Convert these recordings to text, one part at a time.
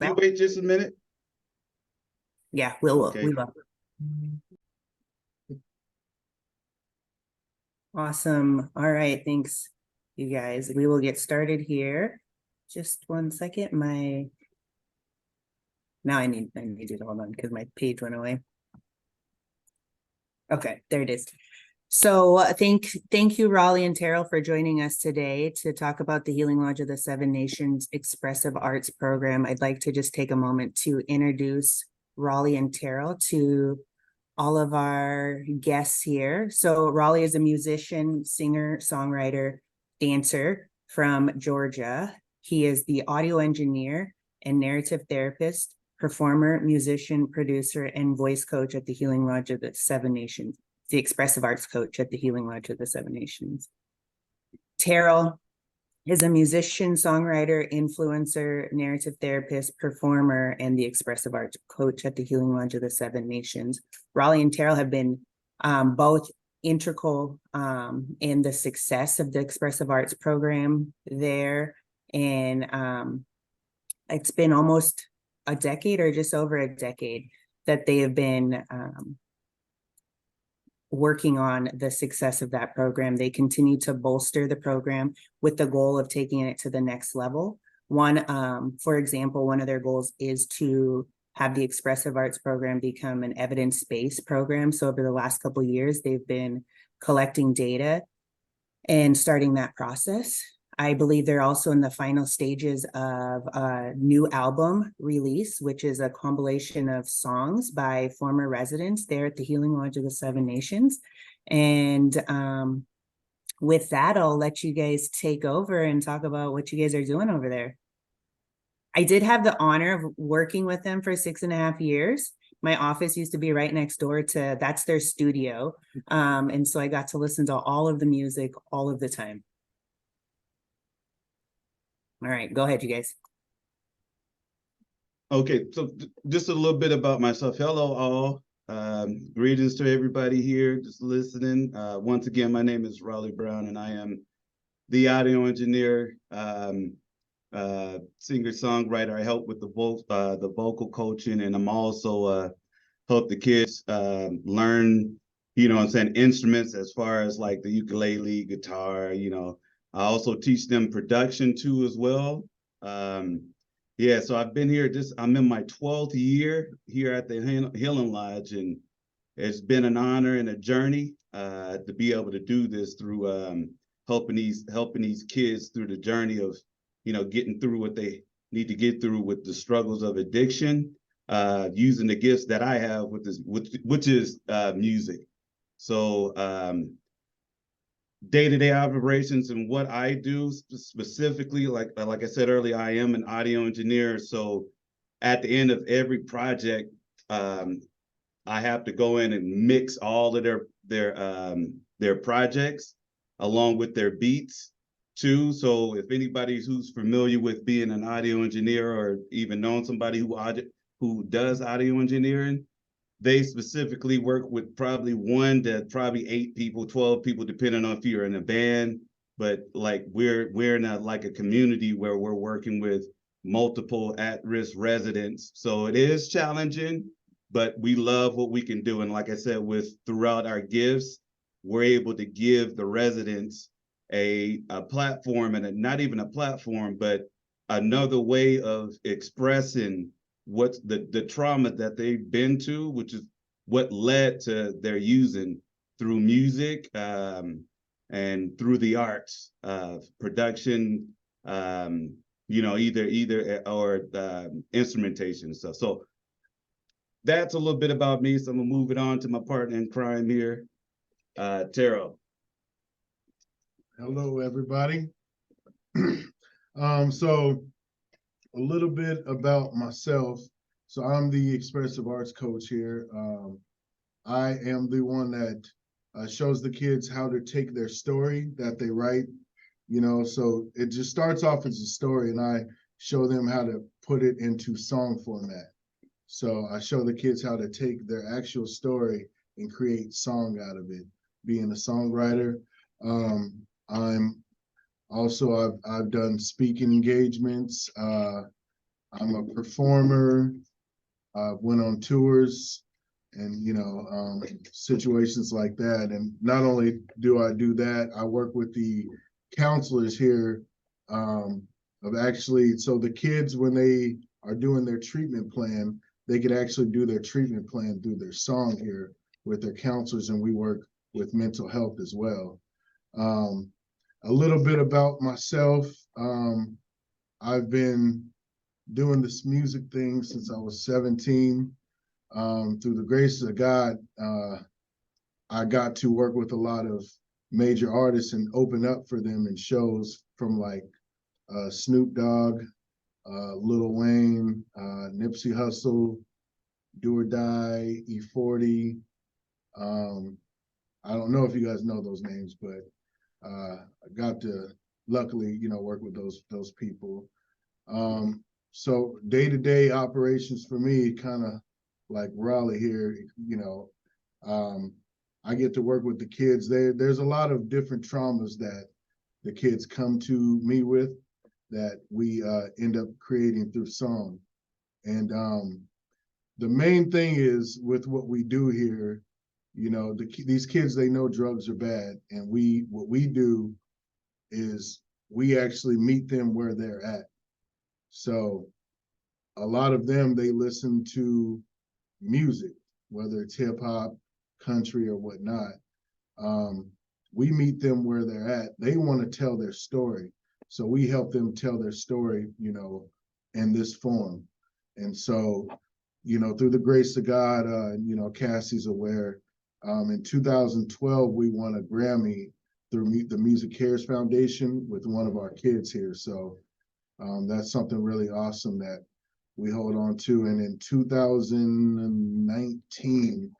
Can you wait just a minute? Yeah, we will. Okay. We will. Awesome. All right. Thanks, you guys. We will get started here. Just 1 second. Now I need to hold on because my page went away. Okay, there it is. So thank you, Raleigh and Terrell, for joining us today to talk about the Healing Lodge of the Seven Nations Expressive Arts Program. I'd like to just take a moment to introduce Raleigh and Terrell to all of our guests here. So Raleigh is a musician, singer, songwriter, dancer from Georgia. He is the audio engineer and narrative therapist, performer, musician, producer, and voice coach at the Healing Lodge of the Seven Nations, the expressive arts coach at the Healing Lodge of the Seven Nations. Terrell is a musician, songwriter, influencer, narrative therapist, performer, and the expressive arts coach at the Healing Lodge of the Seven Nations. Raleigh and Terrell have been both integral in the success of the expressive arts program there. And it's been almost a decade or just over a decade that they have been working on the success of that program. They continue to bolster the program with the goal of taking it to the next level. For example, one of their goals is to have the expressive arts program become an evidence-based program. So over the last couple of years, they've been collecting data and starting that process. I believe they're also in the final stages of a new album release, which is a compilation of songs by former residents there at the Healing Lodge of the Seven Nations. And with that, I'll let you guys take over and talk about what you guys are doing over there. I did have the honor of working with them for 6.5 years. My office used to be right next door to, that's their studio. And so I got to listen to all of the music all of the time. All right, go ahead, you guys. Okay, so just a little bit about myself. Hello, all. Greetings to everybody here just listening. Once again, my name is Raleigh Brown, and I am the audio engineer, singer-songwriter. I help with the vocal coaching, and I'm also help the kids learn, instruments as far as like the ukulele, guitar, I also teach them production too as well. Yeah, so I've been here, I'm in my 12th year here at the Healing Lodge, and it's been an honor and a journey to be able to do this through helping these kids through the journey of, getting through what they need to get through with the struggles of addiction, using the gifts that I have which is music. So day-to-day operations and what I do specifically, like I said earlier, I am an audio engineer. So at the end of every project, I have to go in and mix all of their projects along with their beats too. So if anybody who's familiar with being an audio engineer or even knowing somebody who does audio engineering, they specifically work with probably 1 to probably 8 people, 12 people, depending on if you're in a band. But like we're in a community where we're working with multiple at-risk residents. So it is challenging, but we love what we can do. And like I said, throughout our gifts, we're able to give the residents a platform, and not even a platform, but another way of expressing what's the trauma that they've been to, which is what led to their using through music and through the arts, production, either or instrumentation and stuff. So that's a little bit about me. So I'm gonna move it on to my partner in crime here, Terrell. Hello, everybody. So a little bit about myself. So I'm the expressive arts coach here. I am the one that shows the kids how to take their story that they write, so it just starts off as a story, and I show them how to put it into song format. So I show the kids how to take their actual story and create song out of it. Being a songwriter, I'm also, I've done speaking engagements. I'm a performer. Went on tours and, situations like that. And not only do I do that, I work with the counselors here of actually, so the kids, when they are doing their treatment plan, they could actually do their treatment plan through their song here with their counselors, and we work with mental health as well. Um, a little bit about myself. I've been doing this music thing since I was 17. Through the grace of God, I got to work with a lot of major artists and open up for them in shows from like Snoop Dogg, Lil Wayne, Nipsey Hussle, Do or Die, E40. I don't know if you guys know those names, but I got to luckily, work with those people. So day-to-day operations for me, kind of like Raleigh here, I get to work with the kids. There's a lot of different traumas that the kids come to me with that we end up creating through song. And the main thing is with what we do here, these kids, they know drugs are bad. And what we do is we actually meet them where they're at. So a lot of them, they listen to music, whether it's hip hop, country, or whatnot. We meet them where they're at. They want to tell their story. So we help them tell their story, in this form. And so, through the grace of God, Cassie's aware. In 2012, we won a Grammy through the Music Cares Foundation with one of our kids here. So that's something really awesome that we hold on to. And in 2019,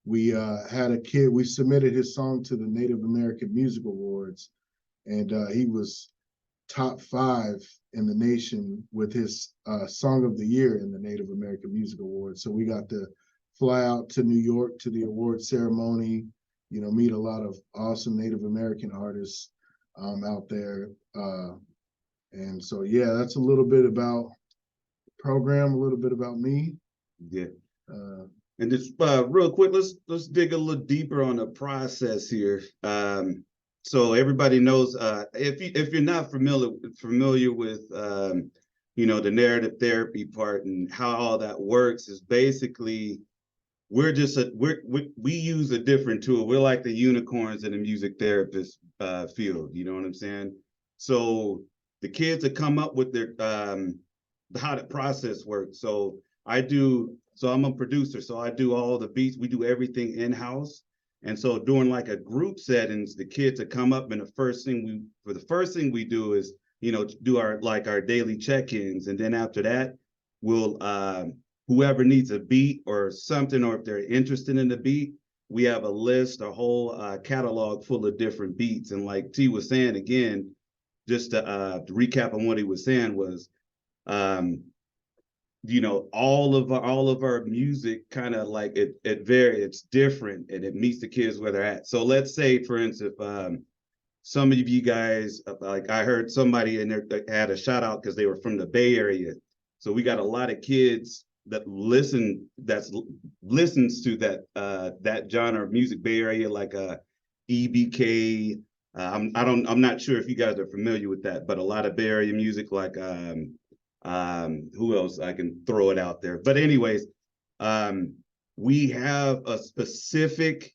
we had a kid, we submitted his song to the Native American Music Awards, and he was top 5 in the nation with his Song of the Year in the Native American Music Awards. So we got to fly out to New York to the award ceremony, meet a lot of awesome Native American artists out there. And so, yeah, that's a little bit about the program, a little bit about me. Yeah. And just real quick, let's dig a little deeper on the process here. So everybody knows, if you're not familiar with the narrative therapy part and how all that works, is basically we use a different tool. We're like the unicorns in the music therapist field. You know what I'm saying? So the kids that come up with their how the process works. So I'm a producer, so I do all the beats. We do everything in-house. And so during like a group settings, the kids that come up, and the first thing we do is, do our daily check-ins. And then after that, we'll whoever needs a beat or something, or if they're interested in the beat, we have a list, a whole catalog full of different beats. And like T was saying, again, just to recap on what he was saying was, all of our music kind of like it varies, it's different, and it meets the kids where they're at. So let's say, for instance, some of you guys, like I heard somebody in there that had a shout out because they were from the Bay Area. So we got a lot of kids that listens to that genre of music, Bay Area, like EBK. I'm not sure if you guys are familiar with that, but a lot of Bay Area music, like who else I can throw it out there. But anyways, we have a specific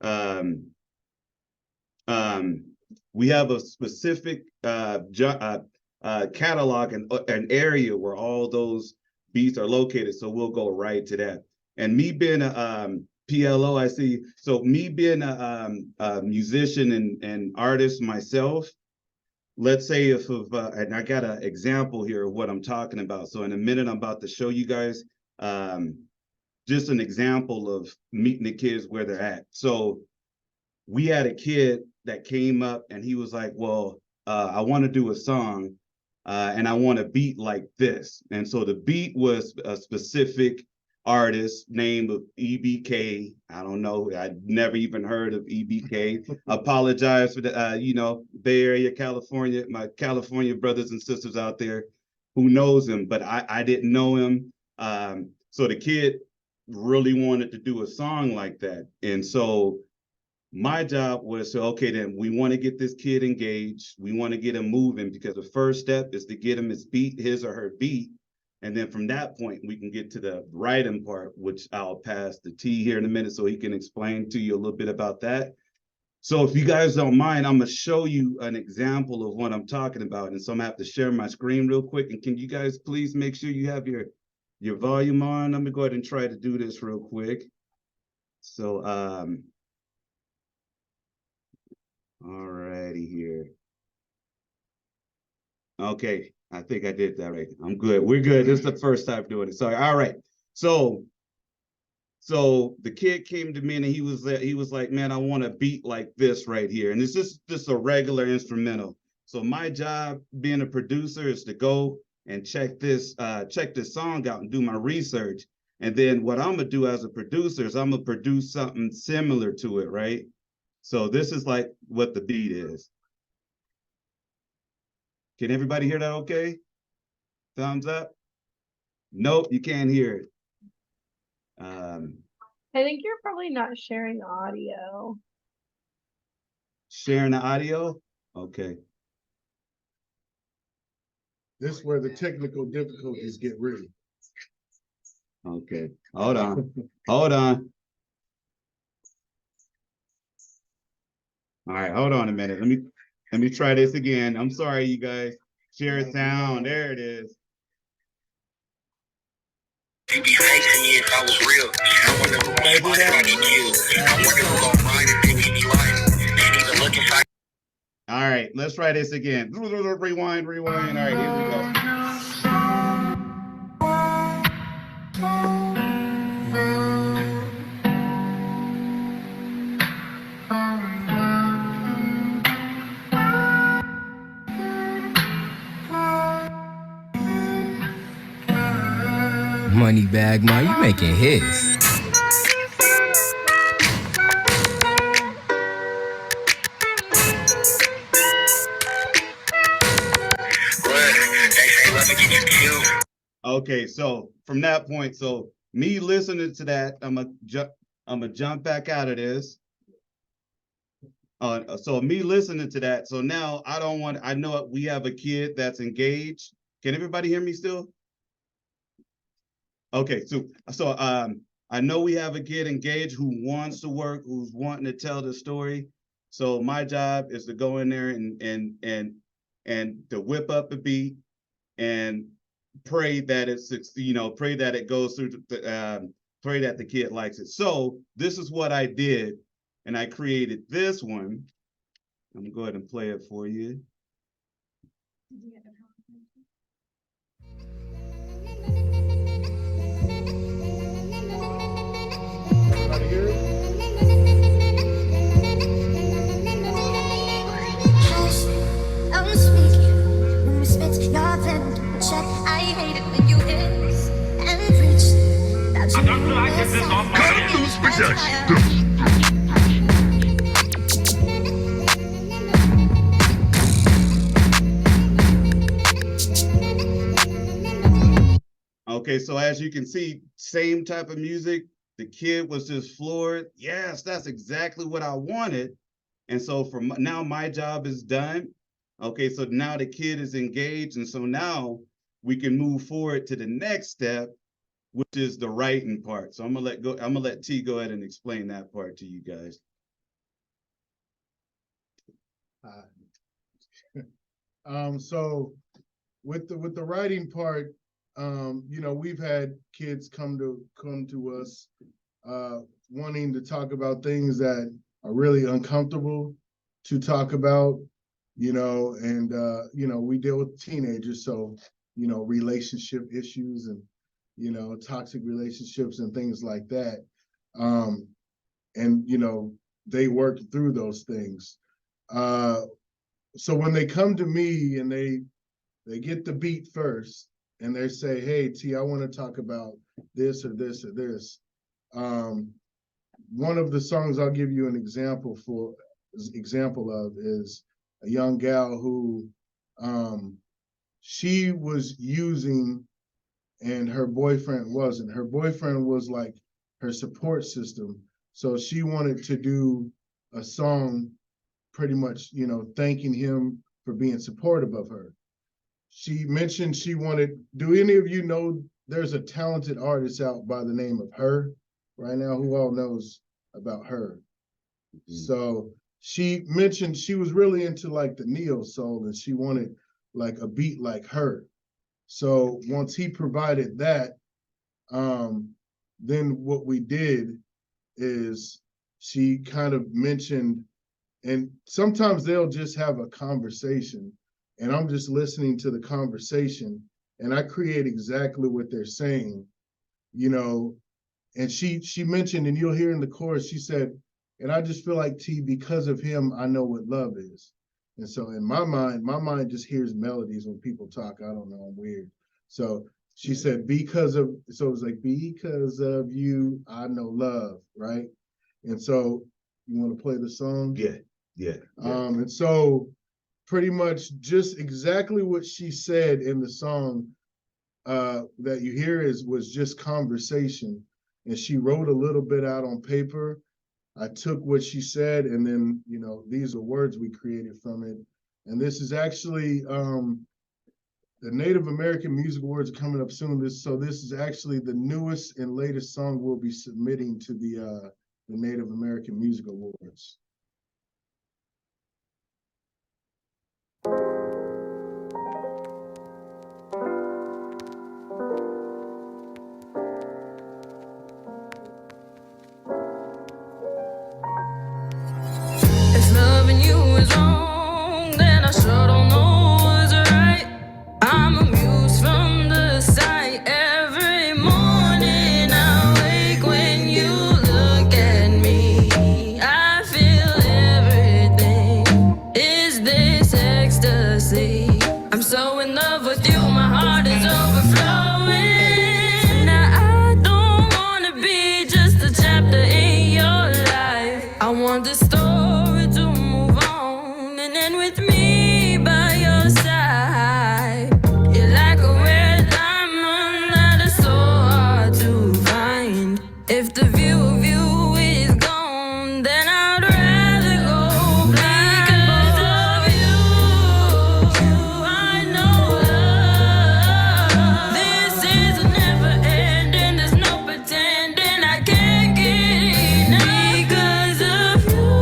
catalog and an area where all those beats are located. So we'll go right to that. And me being a PLO, I see. So me being a musician and artist myself, let's say and I got an example here of what I'm talking about. So in a minute, I'm about to show you guys just an example of meeting the kids where they're at. So we had a kid that came up and he was like, well, I want to do a song and I want a beat like this. And so the beat was a specific artist name of EBK. I don't know. I'd never even heard of EBK. Apologize for the, Bay Area, California, my California brothers and sisters out there. who knows him, but I didn't know him. So the kid really wanted to do a song like that. And so my job was to, okay, then we want to get this kid engaged. We want to get him moving, because the first step is to get him his or her beat. And then from that point, we can get to the writing part, which I'll pass the T here in a minute so he can explain to you a little bit about that. So if you guys don't mind, I'm gonna show you an example of what I'm talking about. And so I'm gonna have to share my screen real quick. And can you guys please make sure you have your volume on? I'm gonna go ahead and try to do this real quick. So all righty here. Okay, I think I did that right. I'm good. We're good. This is the first time doing it. Sorry. All right. So the kid came to me and he was like, man, I want a beat like this right here. And it's just a regular instrumental. So my job being a producer is to go and check this song out and do my research. And then what I'm gonna do as a producer is I'm gonna produce something similar to it, right? So this is like what the beat is. Can everybody hear that okay? Thumbs up? Nope, you can't hear it. I think you're probably not sharing audio. Sharing the audio? Okay. This is where the technical difficulties get real. Okay. Hold on. Hold on. All right, hold on a minute. Let me try this again. I'm sorry, you guys. Share sound. There it is. You'd be fake to me if I was real. I wonder who gon' spot if I get killed. I wonder who gon' ride if they leave me lying. Ain't even looking for. All right, let's try this again. Rewind, rewind. All right, here we go. Money bag, man, you making hits. Okay, so from that point, so me listening to that, I'm gonna jump back out of this. So me listening to that, so now I know we have a kid that's engaged. Can everybody hear me still? Okay, so I know we have a kid engaged who wants to work, who's wanting to tell the story. So my job is to go in there and to whip up a beat and pray that pray that it goes through pray that the kid likes it. So this is what I did, and I created this one. I'm gonna go ahead and play it for you. Everybody hear it? I'm speaking when we spit your venom check. I hate it when you hiss and preach that you Cut loose production. Okay, so as you can see, same type of music. The kid was just floored. Yes, that's exactly what I wanted. And so from now, my job is done. Okay, so now the kid is engaged. And so now we can move forward to the next step, which is the writing part. So I'm gonna let T go ahead and explain that part to you guys. So with the writing part, we've had kids come to us wanting to talk about things that are really uncomfortable to talk about, and we deal with teenagers, so relationship issues and toxic relationships and things like that. And they work through those things. So when they come to me and they get the beat first, and they say, hey, T, I want to talk about this or this or this. One of the songs I'll give you an example of is a young gal who she was using and her boyfriend wasn't. Her boyfriend was like her support system. So she wanted to do a song pretty much, you know, thanking him for being supportive of her. She mentioned she wanted, do any of you know there's a talented artist out by the name of Her right now? Who all knows about Her? So she mentioned she was really into like the neo soul and she wanted like a beat like Her. So once he provided that, then what we did is she kind of mentioned, and sometimes they'll just have a conversation and I'm just listening to the conversation and I create exactly what they're saying, you know. And she mentioned, and you'll hear in the chorus, she said, and I just feel like T, because of him, I know what love is. And so in my mind just hears melodies when people talk. I don't know, I'm weird. So she said, because of, so it was like, because of you, I know love, right? And so you want to play the song? Yeah. And so pretty much just exactly what she said in the song that you hear was just conversation. And she wrote a little bit out on paper. I took what she said, and then, you know, these are words we created from it. And this is actually the Native American Music Awards are coming up soon. This is actually the newest and latest song we'll be submitting to the Native American Music Awards. If loving you is wrong, then I sure don't know what's right. I'm amused from the sight. Every morning I wake when you look at me. I feel everything. Is this ecstasy? I'm so in love with you, my heart is overflowing. Now I don't wanna be just a chapter in your life. I want the story to move on and end with me by your side. You're like a red diamond that is so hard to find. If the view of you is gone, then I'd rather go blind. Because of you, I know love. This is never ending, there's no pretending I can't get enough. Because of you,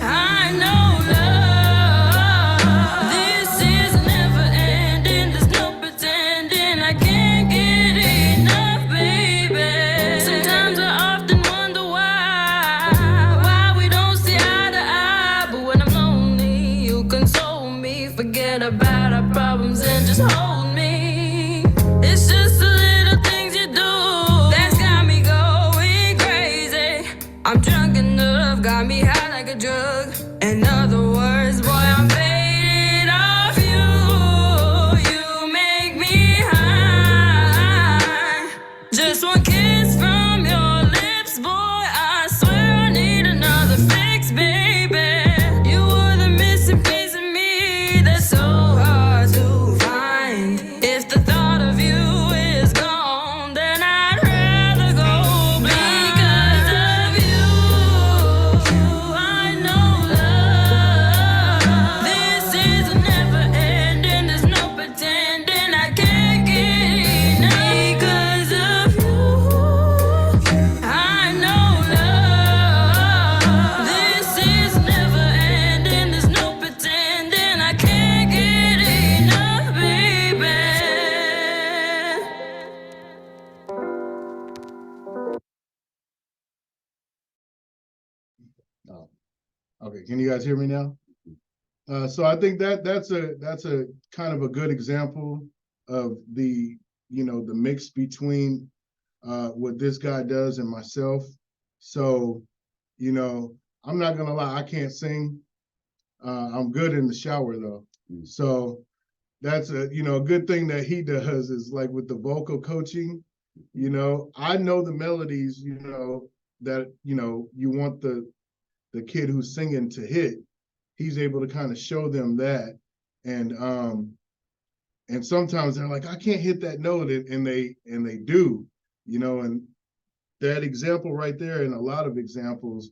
I know love. This is never ending, there's no pretending I can't get enough, baby. Sometimes I often wonder why we don't see eye to eye. But when I'm lonely, you console me. Forget about our problems and just hold me. It's just the little things you do that's got me going crazy. I'm drunk enough, got me high like a drug. In other words, boy, I'm faded off you. You make me high. Just one kiss from your lips, boy, I swear I need another fix, baby. You were the missing piece of me that's so hard to find. If the thought of you is gone, then I'd rather go blind. Because of you, I know love. This is never ending, there's no pretending I can't get enough. Because of you, I know love. This is never ending, there's no pretending I can't get enough, baby. Oh, okay, can you guys hear me now? So I think that's a kind of a good example of the, you know, the mix between what this guy does and myself. So, you know, I'm not gonna lie, I can't sing. I'm good in the shower though. So that's a, you know, a good thing that he does is like with the vocal coaching, you know, I know the melodies, you know, that, you know, you want the kid who's singing to hit. He's able to kind of show them that. And And sometimes they're like, I can't hit that note, and they do, you know, and that example right there, and a lot of examples,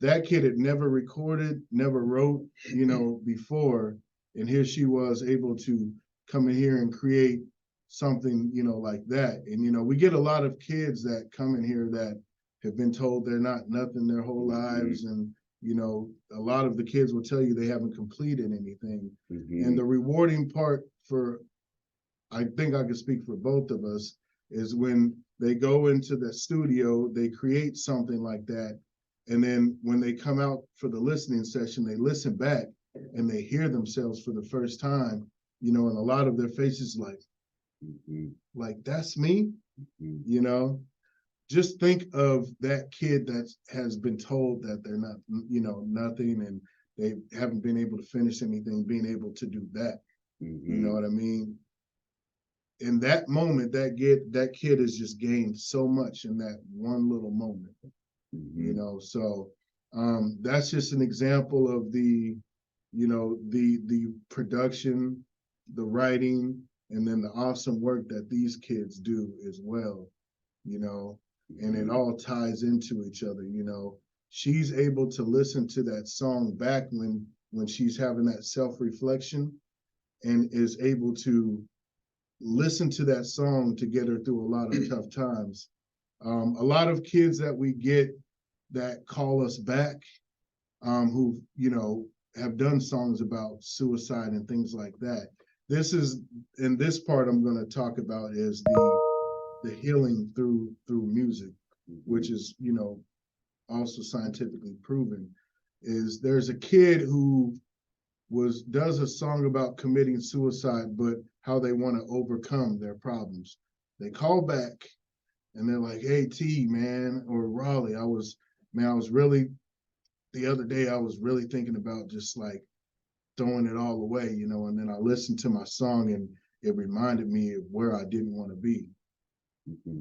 that kid had never recorded, never wrote, you know, before, and here she was able to come in here and create something, you know, like that. And, you know, we get a lot of kids that come in here that have been told they're not nothing their whole lives. And, you know, a lot of the kids will tell you they haven't completed anything. And the rewarding part for, I think I can speak for both of us, is when they go into the studio, they create something like that. And then when they come out for the listening session, they listen back and they hear themselves for the first time, you know, and a lot of their faces like, that's me, you know. Just think of that kid that has been told that they're not, you know, nothing, and they haven't been able to finish anything, being able to do that. You know what I mean? In that moment, that kid has just gained so much in that one little moment. You know, so that's just an example of the, you know, the production, the writing, and then the awesome work that these kids do as well, you know, and it all ties into each other. You know, she's able to listen to that song back when she's having that self-reflection, and is able to listen to that song to get her through a lot of tough times. A lot of kids that we get that call us back, who, you know, have done songs about suicide and things like that. This is, in this part I'm going to talk about, is the healing through music, which is, you know, also scientifically proven. Is there's a kid who does a song about committing suicide, but how they want to overcome their problems. They call back and they're like, hey, T, man, or Raleigh, the other day I was really thinking about just like throwing it all away, you know, and then I listened to my song and it reminded me of where I didn't want to be.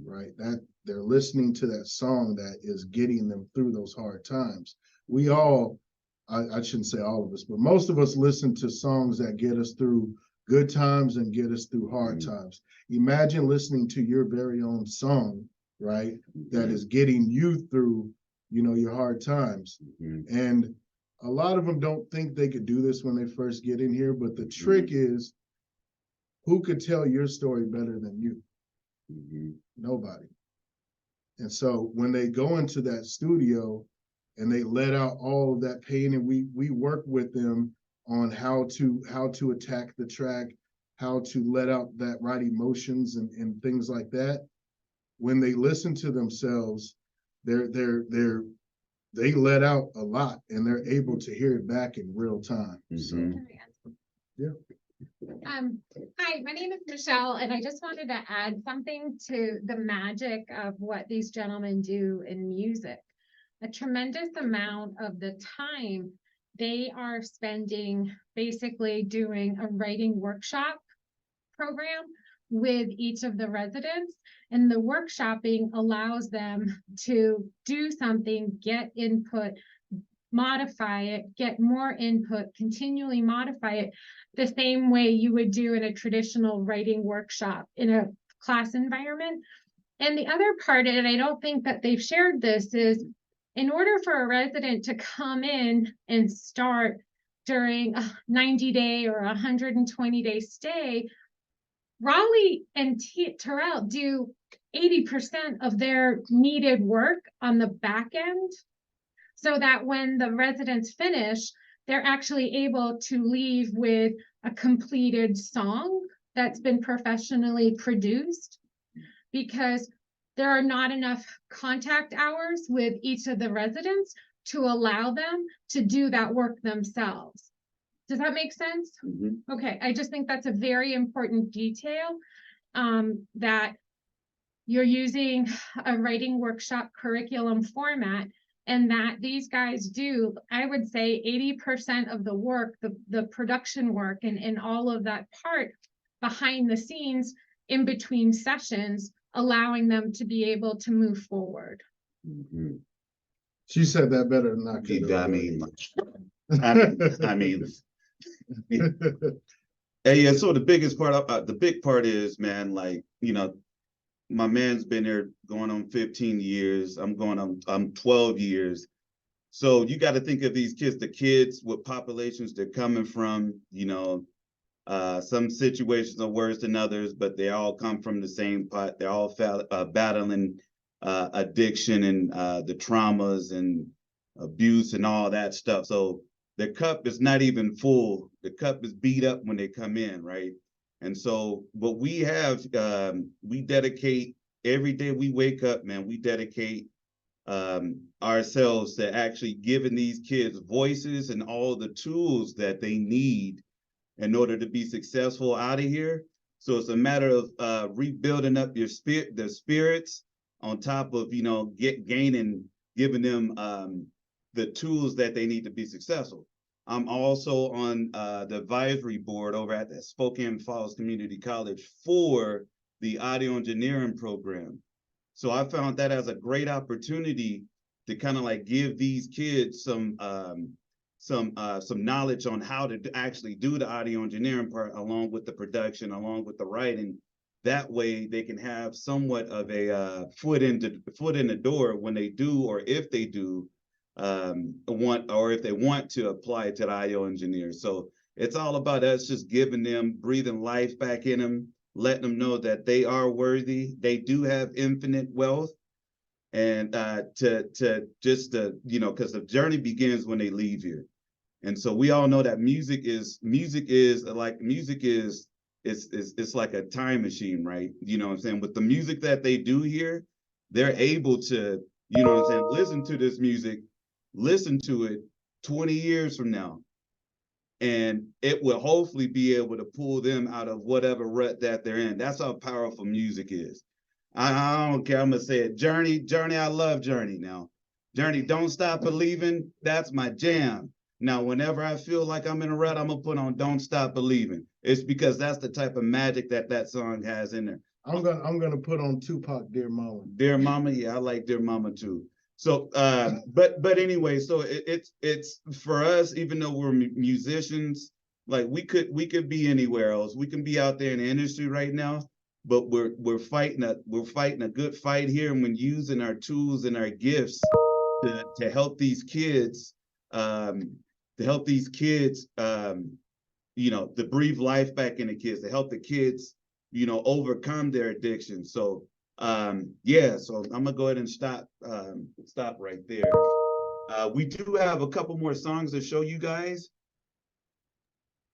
Right? That they're listening to that song that is getting them through those hard times. We all, I shouldn't say all of us, but most of us listen to songs that get us through good times and get us through hard times. Imagine listening to your very own song, right? That is getting you through, you know, your hard times. And a lot of them don't think they could do this when they first get in here, but the trick is, who could tell your story better than you? Nobody. And so when they go into that studio and they let out all of that pain, and we work with them on how to attack the track, how to let out that right emotions and things like that. When they listen to themselves, they let out a lot, and they're able to hear it back in real time. So yeah. Hi, my name is Michelle, and I just wanted to add something to the magic of what these gentlemen do in music. A tremendous amount of the time they are spending basically doing a writing workshop program with each of the residents, and the workshopping allows them to do something, get input, modify it, get more input, continually modify it, the same way you would do in a traditional writing workshop in a class environment. And the other part, and I don't think that they've shared this, is in order for a resident to come in and start during a 90-day or 120-day stay, Raleigh and Terrell do 80% of their needed work on the back end, so that when the residents finish, they're actually able to leave with a completed song that's been professionally produced, because there are not enough contact hours with each of the residents to allow them to do that work themselves. Does that make sense? Okay, I just think that's a very important detail, that you're using a writing workshop curriculum format, and that these guys do, I would say 80% of the work, the production work and all of that part behind the scenes in between sessions, allowing them to be able to move forward. She said that better than I could. I mean, yeah, so the big part is, man, like, my man's been there going on 15 years. I'm 12 years. So you got to think of these kids, the kids, what populations they're coming from, some situations are worse than others, but they all come from the same pot. They're all battling addiction and the traumas and abuse and all that stuff. So the cup is not even full. The cup is beat up when they come in, right? And so what we have, we dedicate every day we wake up, man, we dedicate ourselves to actually giving these kids voices and all the tools that they need in order to be successful out of here. So it's a matter of rebuilding up their spirits on top of, gaining, giving them the tools that they need to be successful. I'm also on the advisory board over at the Spokane Falls Community College for the audio engineering program. So I found that as a great opportunity to kind of like give these kids some knowledge on how to actually do the audio engineering part, along with the production, along with the writing. That way they can have somewhat of a foot in the door when they do, or if they do if they want to apply to the audio engineer. So it's all about us just giving them, breathing life back in them, letting them know that they are worthy. They do have infinite wealth, and because the journey begins when they leave here. And so we all know that music is it's like a time machine, right? You know what I'm saying? With the music that they do here, they're able to, you know what I'm saying, listen to it 20 years from now. And it will hopefully be able to pull them out of whatever rut that they're in. That's how powerful music is. I don't care. I'm gonna say it. Journey, I love Journey now. Journey, Don't Stop Believing, that's my jam. Now, whenever I feel like I'm in a rut, I'm gonna put on Don't Stop Believing. It's because that's the type of magic that song has in there. I'm gonna put on Tupac, Dear Mama. Dear Mama, yeah, I like Dear Mama too. So, but anyway, so it's for us, even though we're musicians, like we could be anywhere else. We can be out there in the industry right now, but we're fighting a good fight here, and when using our tools and our gifts to help these kids, to breathe life back in the kids, to help the kids, overcome their addiction. So so I'm gonna go ahead and stop right there. We do have a couple more songs to show you guys.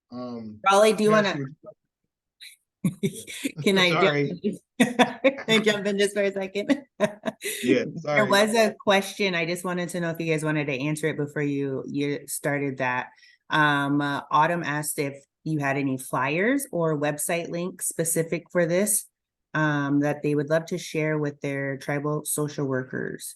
Raleigh, do you want to? Can I jump in just for a second? Yeah, sorry. There was a question. I just wanted to know if you guys wanted to answer it before you started that. Autumn asked if you had any flyers or website links specific for this that they would love to share with their tribal social workers.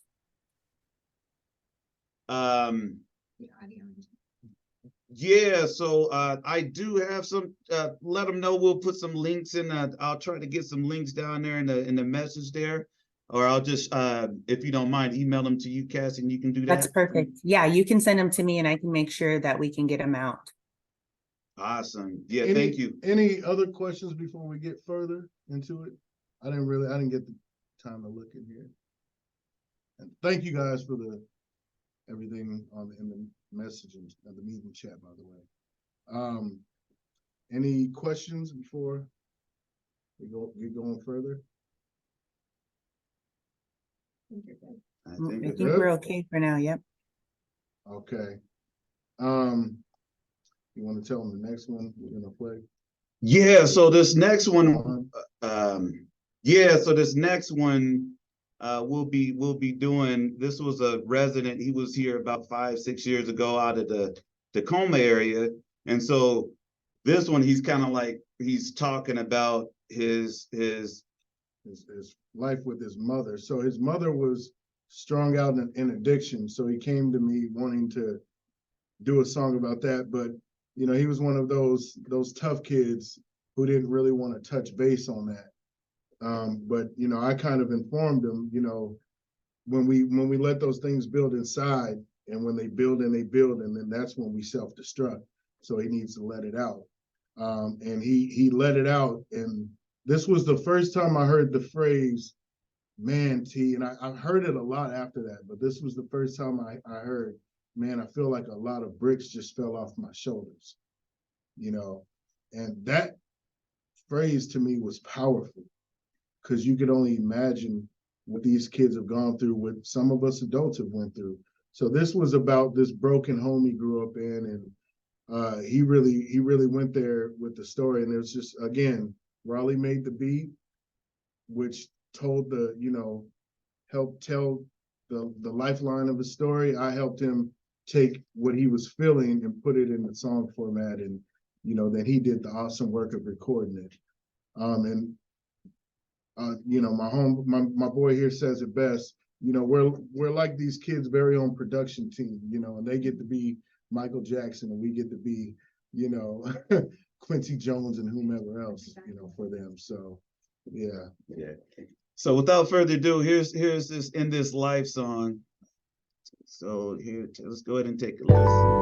Yeah, so I do have some. Let them know. We'll put some links in. I'll try to get some links down there in the message there, or I'll just, if you don't mind, email them to you, Cass, and you can do that. That's perfect. Yeah, you can send them to me, and I can make sure that we can get them out. Awesome. Yeah, thank you. Any other questions before we get further into it? I didn't get the time to look in here. And thank you guys for everything in the messages of the meeting chat, by the way. Any questions before we get going further? I think we're okay for now. Yep. Okay. You want to tell them the next one we're gonna play? Yeah. So this next one, we'll be doing. This was a resident. He was here about 5-6 years ago out of the Tacoma area, and so this one he's kind of like he's talking about his life with his mother. So his mother was strung out in addiction. So he came to me wanting to do a song about that, but he was one of those tough kids who didn't really want to touch base on that. But I kind of informed him, when we let those things build inside, and when they build and then that's when we self-destruct. So he needs to let it out. And he let it out. And this was the first time I heard the phrase "man, T," and I've heard it a lot after that, but this was the first time I heard, "Man, I feel like a lot of bricks just fell off my shoulders," you know, and that phrase to me was powerful because you could only imagine what these kids have gone through, what some of us adults have went through. So this was about this broken home he grew up in, and he really went there with the story. And it was just, again, Raleigh made the beat, which told the, helped tell the lifeline of his story. I helped him take what he was feeling and put it in the song format, and then he did the awesome work of recording it. My boy here says it best. We're like these kids' very own production team, and they get to be Michael Jackson, and we get to be, Quincy Jones and whomever else, for them. So, yeah. Yeah. So without further ado, here's this In This Life song. So here, let's go ahead and take a listen.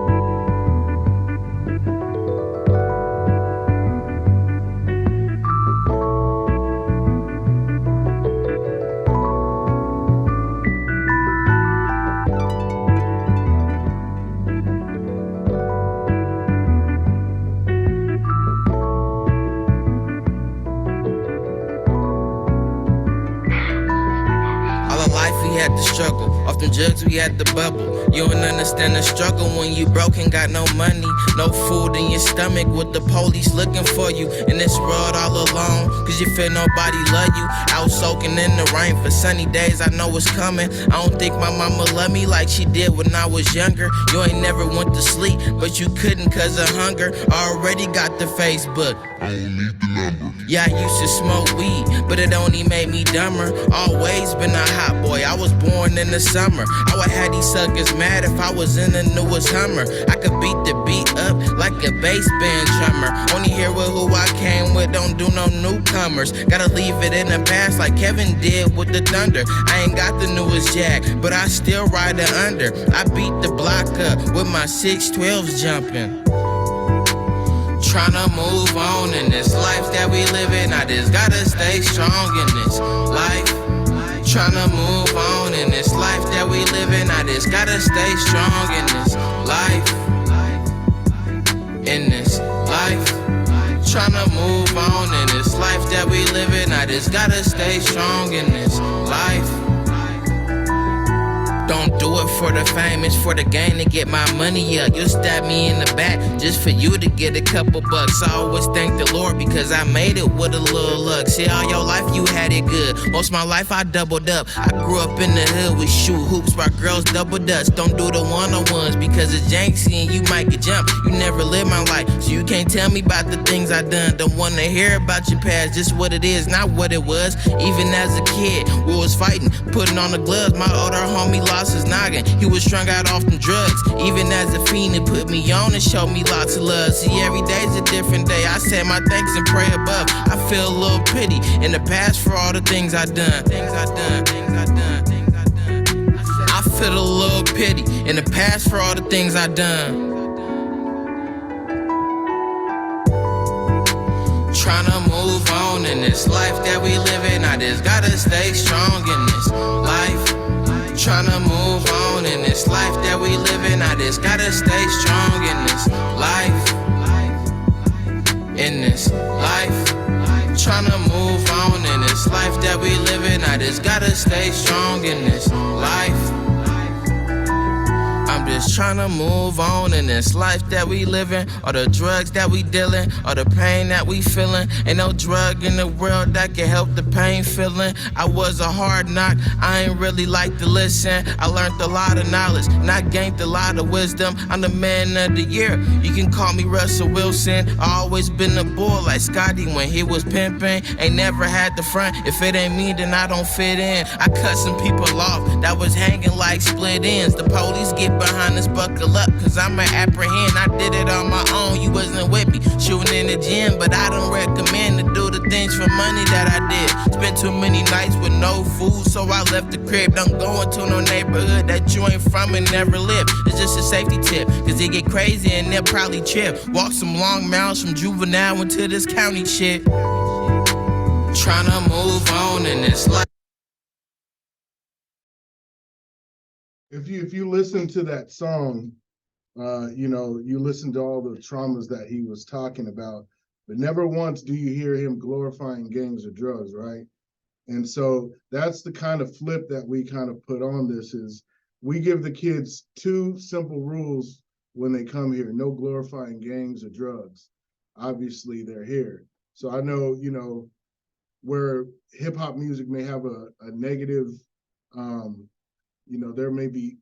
Had to struggle. Off them drugs, we had to bubble. You don't understand the struggle when you broke and got no money, no food in your stomach, with the police looking for you in this world all alone, cause you feel nobody love you. Out soaking in the rain for sunny days, I know it's coming. I don't think my mama loved me like she did when I was younger. You ain't never went to sleep, but you couldn't cause of hunger. Already got the Facebook. I don't need the number. Yeah, I used to smoke weed, but it only made me dumber. Always been a hot boy, I was born in the summer. I would have these suckers mad if I was in the newest Hummer. I could beat the beat up like a bass band drummer. Only here with who I came with, don't do no newcomers. Gotta leave it in the past like Kevin did with the Thunder. I ain't got the newest jack, but I still ride the under. I beat the block up with my 612s jumping. Tryna move on in this life that we live in. I just gotta stay strong in this life. Tryna move on in this life that we live in. I just gotta stay strong in this life. In this life. Tryna move on in this life that we live in. I just gotta stay strong in this life. Don't do it for the fame, it's for the gain to get my money up. You'll stab me in the back just for you to get a couple bucks. I always thank the Lord because I made it with a little luck. See, all your life you had it good. Most of my life I doubled up. I grew up in the hood, we shoot hoops while girls double dutch. Don't do the one-on-ones because it's janky and you might get jumped. You never lived my life, so you can't tell me about the things I done. Don't wanna hear about your past, just what it is, not what it was. Even as a kid, we was fighting, putting on the gloves. My older homie lost his noggin. He was strung out off them drugs. Even as a fiend, it put me on and showed me lots of love. See, every day's a different day. I say my thanks and pray above. I feel a little pity in the past for all the things I done. I feel a little pity in the past for all the things I done. Tryna move on in this life that we live in. I just gotta stay strong in this life. Tryna move on in this life that we live in. I just gotta stay strong in this life. In this life. Tryna move on in this life that we live in. I just gotta stay strong in this life. I'm just tryna move on in this life that we living, or the drugs that we dealing, or the pain that we feeling. Ain't no drug in the world that can help the pain feeling. I was a hard knock, I ain't really like to listen. I learned a lot of knowledge, and I gained a lot of wisdom. I'm the man of the year, you can call me Russell Wilson. I always been a bull like Scotty when he was pimping. Ain't never had the front, if it ain't me then I don't fit in. I cut some people off that was hanging like split ends. The police get behind this, buckle up, cause I'ma apprehend. I did it on my own, you wasn't with me. Shooting in the gym, but I don't recommend to do the things for money that I did. Spent too many nights with no food, so I left the crib. Don't go into no neighborhood that you ain't from and never lived. It's just a safety tip, cause it get crazy and they'll probably trip. Walk some long miles from juvenile into this county shit. Tryna move on in this life. If you listen to that song, you listen to all the traumas that he was talking about, but never once do you hear him glorifying gangs or drugs, right? And so that's the kind of flip that we kind of put on this is we give the kids two simple rules when they come here: no glorifying gangs or drugs. Obviously, they're here. So I know, where hip hop music may have a negative, there may be,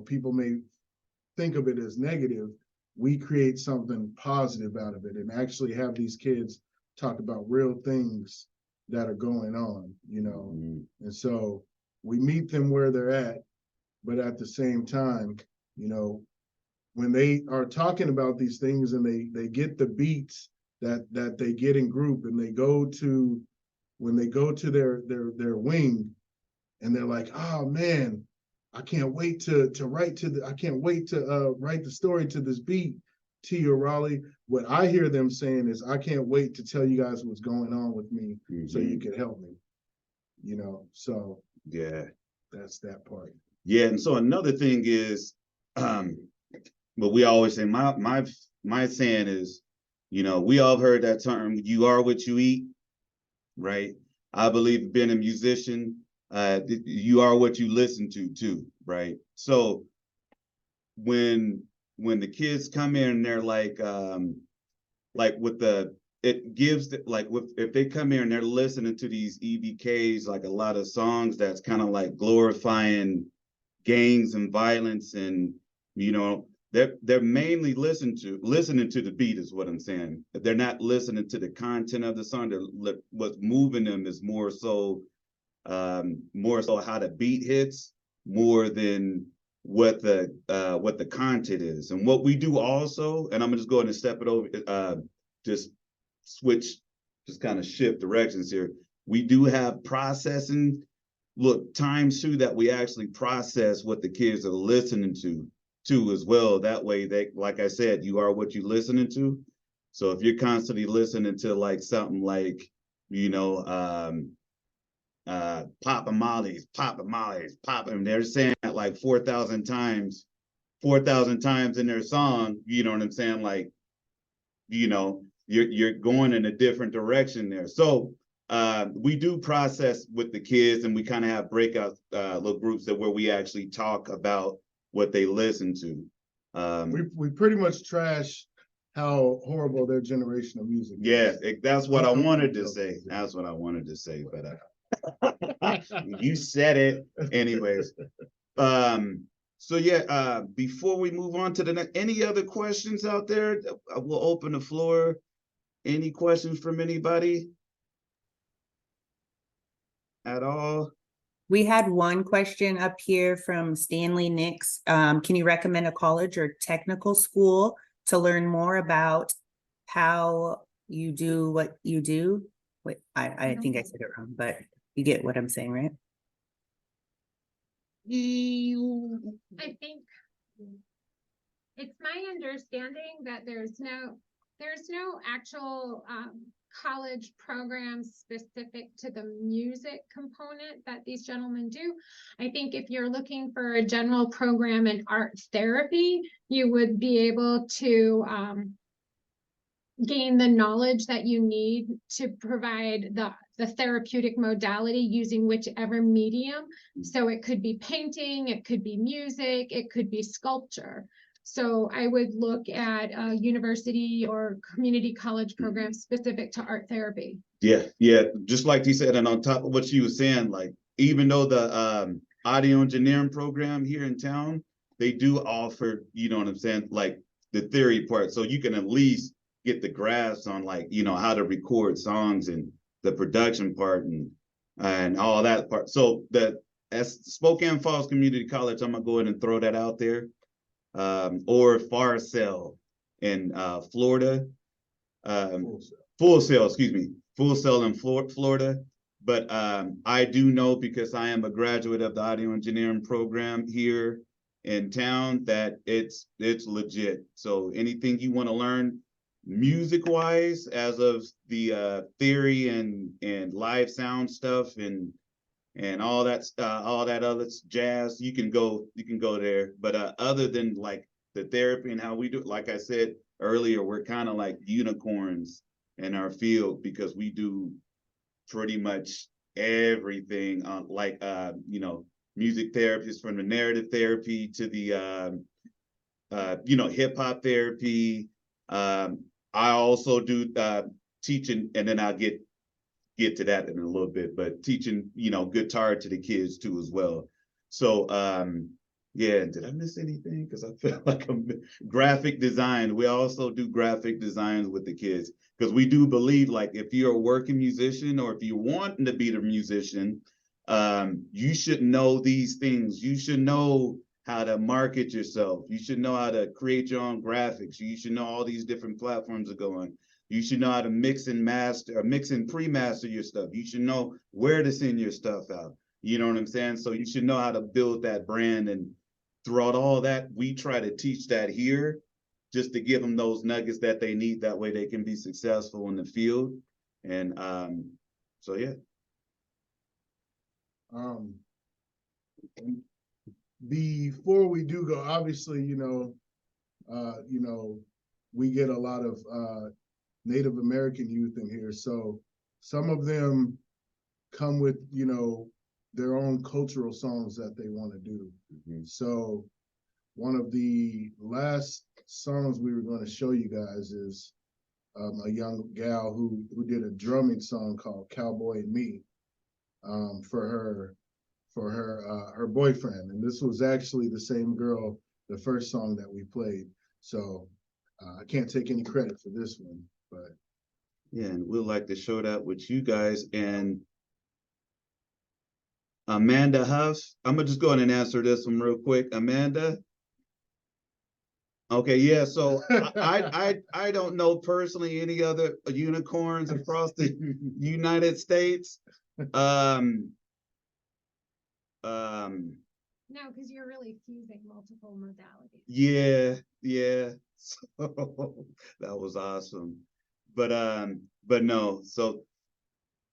people may think of it as negative. We create something positive out of it and actually have these kids talk about real things that are going on, And so we meet them where they're at, but at the same time, when they are talking about these things and they get the beats that they get in group and when they go to their wing and they're like, oh man, I can't wait to write the story to this beat, T or Raleigh. What I hear them saying is, I can't wait to tell you guys what's going on with me so you can help me. So Yeah. that's that part. Yeah, and so another thing is, but we always say my saying is, we all heard that term, you are what you eat, right? I believe being a musician, you are what you listen to too, right? So when the kids come in and they're like with the it gives the, like if they come here and they're listening to these EBKs, like a lot of songs that's kind of like glorifying gangs and violence, and they're mainly listening to the beat is what I'm saying. They're not listening to the content of the song. What's moving them is more so how the beat hits more than what the content is. And what we do also, and I'm gonna just go ahead and step it over, just kind of shift directions here. We do have processing times too that we actually process what the kids are listening to as well. That way they, like I said, you are what you're listening to. So if you're constantly listening to like something like, Papa Molly's, and they're saying that like 4,000 times in their song, you know what I'm saying? Like, you're going in a different direction there. So we do process with the kids, and we kind of have breakout little groups where we actually talk about what they listen to. We pretty much trash how horrible their generation of music is. Yeah, that's what I wanted to say. That's what I wanted to say, but you said it anyways. So yeah, before we move on to the next, any other questions out there? We'll open the floor. Any questions from anybody at all? We had one question up here from Stanley Nix. Can you recommend a college or technical school to learn more about how you do what you do? Wait, I think I said it wrong, but you get what I'm saying, right? I think it's my understanding that there's no actual college program specific to the music component that these gentlemen do. I think if you're looking for a general program in art therapy, you would be able to gain the knowledge that you need to provide the therapeutic modality using whichever medium. So it could be painting, it could be music, it could be sculpture. So I would look at a university or community college program specific to art therapy. Yeah, just like you said, and on top of what she was saying, like even though the audio engineering program here in town, they do offer, you know what I'm saying, like the theory part, so you can at least get the grasp on like, how to record songs and the production part and all that part. So as Spokane Falls Community College, I'm gonna go ahead and throw that out there. or Farcell in Florida. Full Sail. Full Sail, excuse me, Full Sail in Florida. But I do know, because I am a graduate of the audio engineering program here in town, that it's legit. So anything you want to learn music wise, as of the theory and live sound stuff and all that other jazz, you can go there. But other than like the therapy and how we do it, like I said earlier, we're kind of like unicorns in our field, because we do pretty much everything on music therapies, from the narrative therapy to the hip hop therapy. I also do teaching, and then I'll get to that in a little bit, but teaching, guitar to the kids too as well. So yeah, did I miss anything? Because I feel like I'm graphic design. We also do graphic designs with the kids, because we do believe, like, if you're a working musician, or if you want to be the musician, you should know these things. You should know how to market yourself. You should know how to create your own graphics. You should know all these different platforms are going. You should know how to mix and master, or mix and pre-master your stuff. You should know where to send your stuff out. You know what I'm saying? So you should know how to build that brand. And throughout all that, we try to teach that here, just to give them those nuggets that they need. That way they can be successful in the field. And so, yeah. Before we do go, obviously, we get a lot of Native American youth in here. So some of them come with, their own cultural songs that they want to do. Mm-hmm. So one of the last songs we were going to show you guys is a young gal who did a drumming song called Cowboy and Me for her boyfriend. And this was actually the same girl, the first song that we played. So I can't take any credit for this one, but yeah, and we'd like to show that with you guys. And Amanda Huff, I'm gonna just go ahead and answer this one real quick. Amanda. Okay, yeah. So I don't know personally any other unicorns across the United States. No, because you're really fusing multiple modalities. Yeah. So that was awesome. But no. So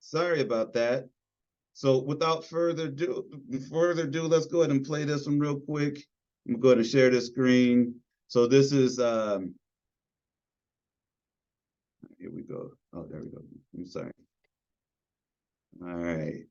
sorry about that. So without further ado, let's go ahead and play this one real quick. I'm going to share the screen. So this is here we go. Oh, there we go. I'm sorry. All right.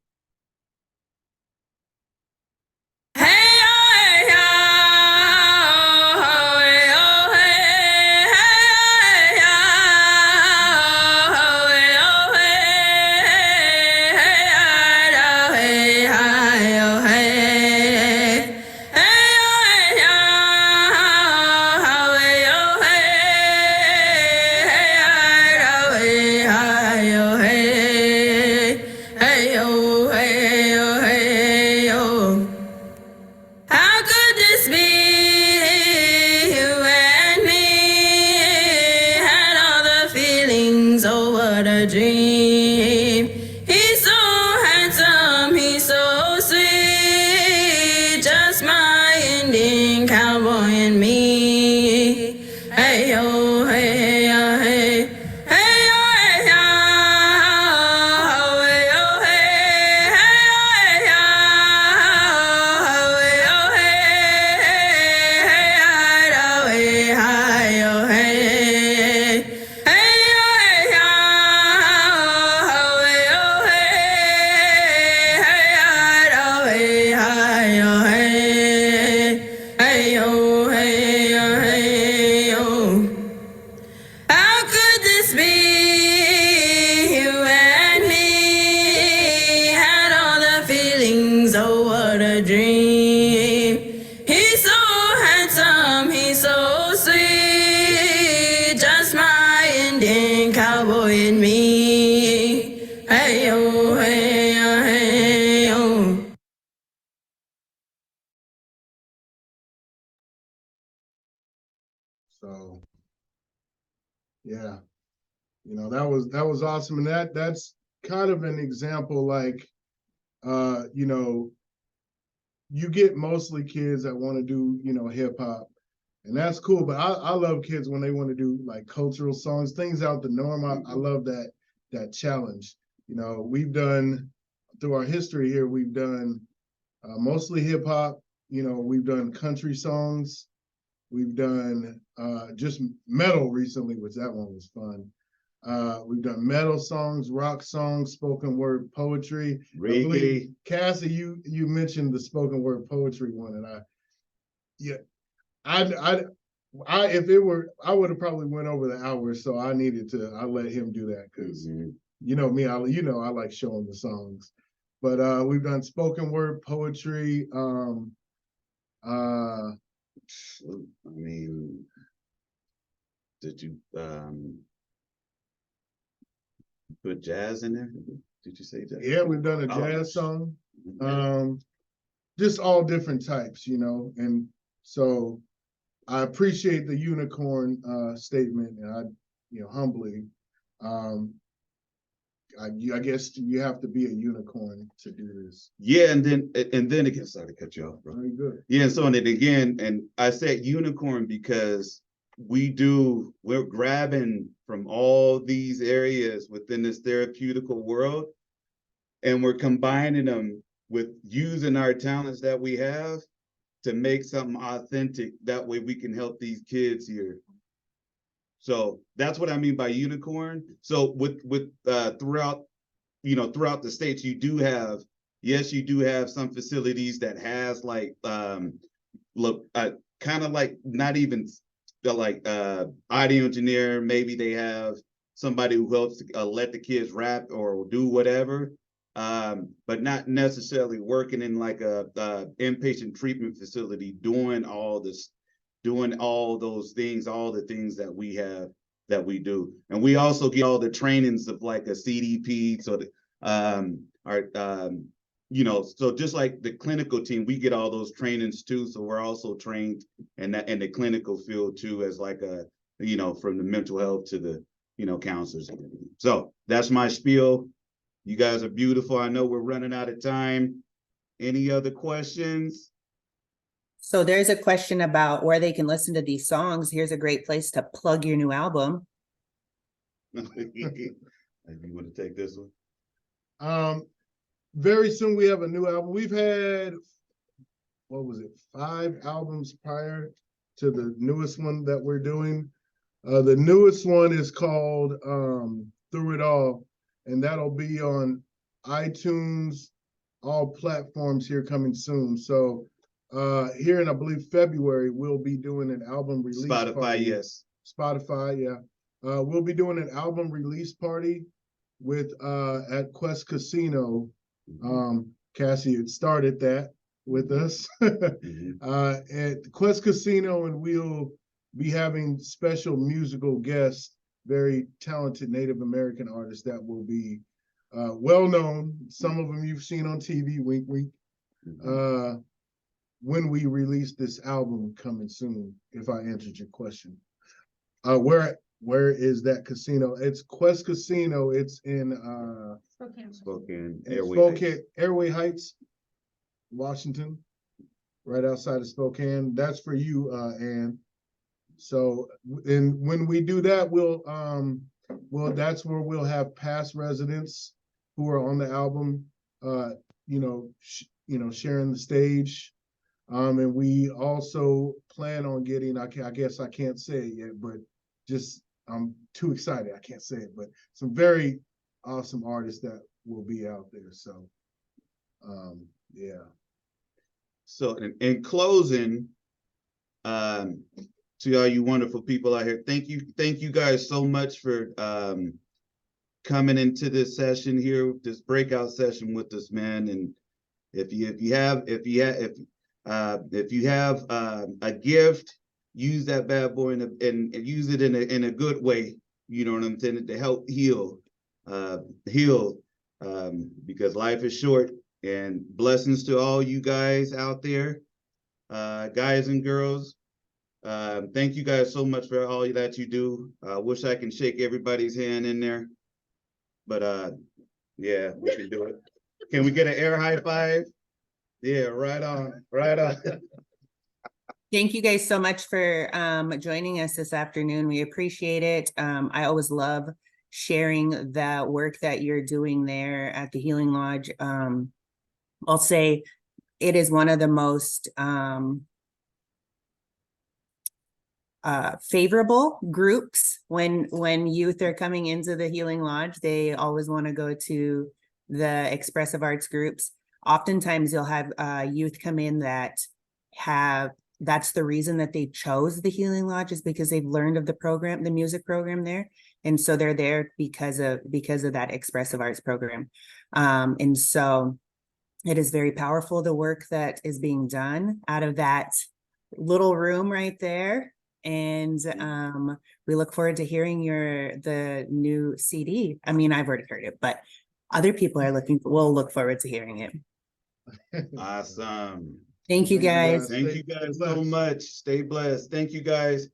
Hey yo, So yeah, you know, that was awesome. And that's kind of an example, like you know, you get mostly kids that want to do, you know, hip hop. And that's cool, but I love kids when they want to do like cultural songs, things out the norm. I love that challenge. You know, we've done through our history here, we've done mostly hip hop. You know, we've done country songs. We've done just metal recently, which that one was fun. We've done metal songs, rock songs, spoken word poetry. I believe, Reggae. Cassie, you mentioned the spoken word poetry one, and I if it were, I would have probably went over the hour, so I let him do that because you know me, I like showing the songs. But we've done spoken word poetry. I mean, did you put jazz in there? Did you say jazz? Yeah, we've done a jazz song. Just all different types, you know. And so I appreciate the unicorn statement, and I, you know, humbly, I guess you have to be a unicorn to do this. Yeah, and then again, sorry to cut you off, bro. Very good. Yeah, and so and then again, and I said unicorn because we're grabbing from all these areas within this therapeutical world, and we're combining them with using our talents that we have to make something authentic. That way we can help these kids here. So that's what I mean by unicorn. So with throughout the states, you do have, yes, you do have some facilities that has like look kind of like not even like audio engineer. Maybe they have somebody who helps let the kids rap or do whatever, but not necessarily working in like a inpatient treatment facility doing all those things, all the things that we have that we do. And we also get all the trainings of like a CDP. So so just like the clinical team, we get all those trainings too. So we're also trained in the clinical field too, as like from the mental health to the, counselors. So that's my spiel. You guys are beautiful. I know we're running out of time. Any other questions? So there's a question about where they can listen to these songs. Here's a great place to plug your new album. You want to take this one? Very soon we have a new album. We've had, 5 albums prior to the newest one that we're doing. The newest one is called Through It All, and that'll be on iTunes, all platforms here coming soon. So here in, I believe, February, we'll be doing an album release Spotify, party. yes. Spotify, yeah. We'll be doing an album release party with at Quest Casino. Cassie had started that with us at Quest Casino, and we'll be having special musical guests, very talented Native American artists that will be well known. Some of them you've seen on TV, wink, wink. When we release this album coming soon, if I answered your question. Where is that casino? It's Quest Casino. It's in Spokane, Airway Heights, Washington, right outside of Spokane. That's for you, Ann. So, and when we do that, that's where we'll have past residents who are on the album, sharing the stage. And we also plan on getting, I guess I can't say it yet, but just, I'm too excited, I can't say it, but some very awesome artists that will be out there. So, yeah. So in closing, to all you wonderful people out here, thank you guys so much for coming into this session here, this breakout session with us, man. And if you have a gift, use that bad boy and use it in a good way. You know what I'm saying? To help heal, because life is short. And blessings to all you guys out there, guys and girls. Thank you guys so much for all that you do. Wish I can shake everybody's hand in there. But yeah, we can do it. Can we get an air high five? Yeah, right on, right on. Thank you guys so much for joining us this afternoon. We appreciate it. I always love sharing the work that you're doing there at the Healing Lodge. I'll say it is one of the most favorable groups when youth are coming into the Healing Lodge. They always want to go to the expressive arts groups. Oftentimes you'll have youth come in that that's the reason that they chose the Healing Lodge, is because they've learned of the program, the music program there. And so they're there because of that expressive arts program. And so it is very powerful, the work that is being done out of that little room right there. And we look forward to hearing the new CD. I mean, I've already heard it, but other people will look forward to hearing it. Awesome. Thank you guys. Thank you guys so much. Stay blessed. Thank you guys.